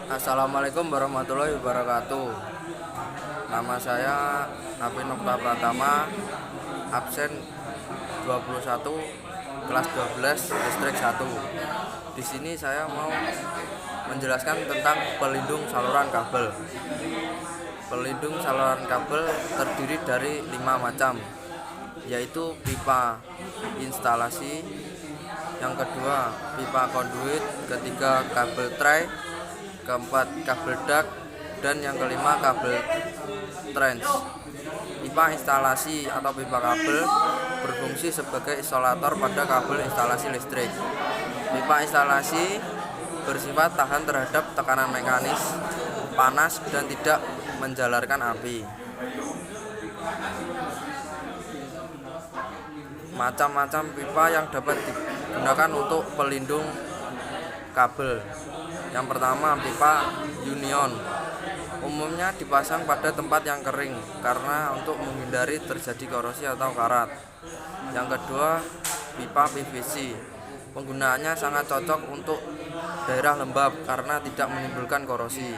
Assalamualaikum warahmatullahi wabarakatuh. Nama saya Nafi Nokta Pratama, absen 21 kelas 12 distrik 1. Di sini saya mau menjelaskan tentang pelindung saluran kabel. Pelindung saluran kabel terdiri dari 5 macam, yaitu pipa instalasi, yang kedua pipa konduit, ketiga kabel tray, keempat kabel duct, dan yang kelima kabel trench. Pipa instalasi atau pipa kabel berfungsi sebagai isolator pada kabel instalasi listrik. Pipa instalasi bersifat tahan terhadap tekanan mekanis, panas, dan tidak menjalarkan api. Macam-macam pipa yang dapat digunakan untuk pelindung kabel. Yang pertama, pipa union. Umumnya dipasang pada tempat yang kering karena untuk menghindari terjadi korosi atau karat. Yang kedua, pipa PVC. Penggunaannya sangat cocok untuk daerah lembab karena tidak menimbulkan korosi.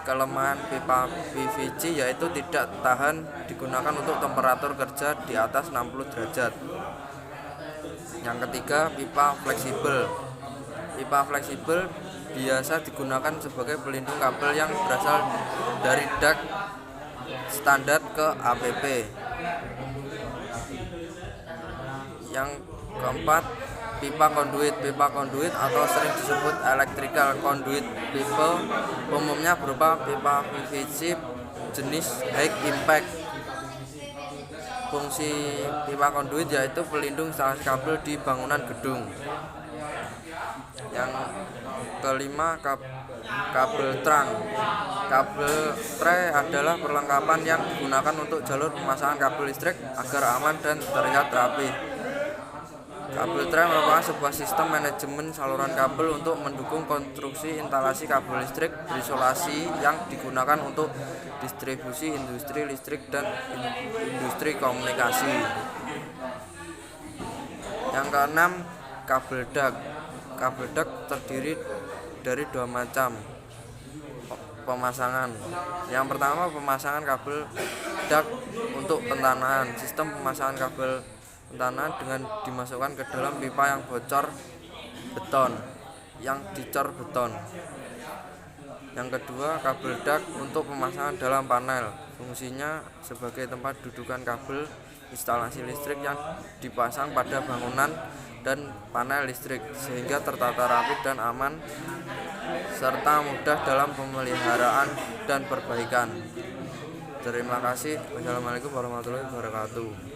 Kelemahan pipa PVC yaitu tidak tahan digunakan untuk temperatur kerja di atas 60 derajat. Yang ketiga, pipa fleksibel. Pipa fleksibel biasa digunakan sebagai pelindung kabel yang berasal dari duct standar ke APP. Yang keempat, pipa konduit. Pipa konduit atau sering disebut electrical conduit pipe umumnya berupa pipa PVC jenis high impact. Fungsi pipa konduit yaitu pelindung instalasi kabel di bangunan gedung. Yang kelima, kabel trunk. Kabel tray adalah perlengkapan yang digunakan untuk jalur pemasangan kabel listrik agar aman dan terlihat rapi. Kabel tray merupakan sebuah sistem manajemen saluran kabel untuk mendukung konstruksi instalasi kabel listrik berisolasi yang digunakan untuk distribusi industri listrik dan industri komunikasi. Yang keenam, kabel duct. Kabel duct terdiri dari 2 macam pemasangan. Yang pertama, pemasangan kabel duct untuk pentanahan. Sistem pemasangan kabel pentanahan dengan dimasukkan ke dalam pipa yang bocor beton, yang dicor beton. Yang kedua, kabel duct untuk pemasangan dalam panel. Fungsinya sebagai tempat dudukan kabel instalasi listrik yang dipasang pada bangunan dan panel listrik sehingga tertata rapi dan aman serta mudah dalam pemeliharaan dan perbaikan. Terima kasih. Wassalamualaikum warahmatullahi wabarakatuh.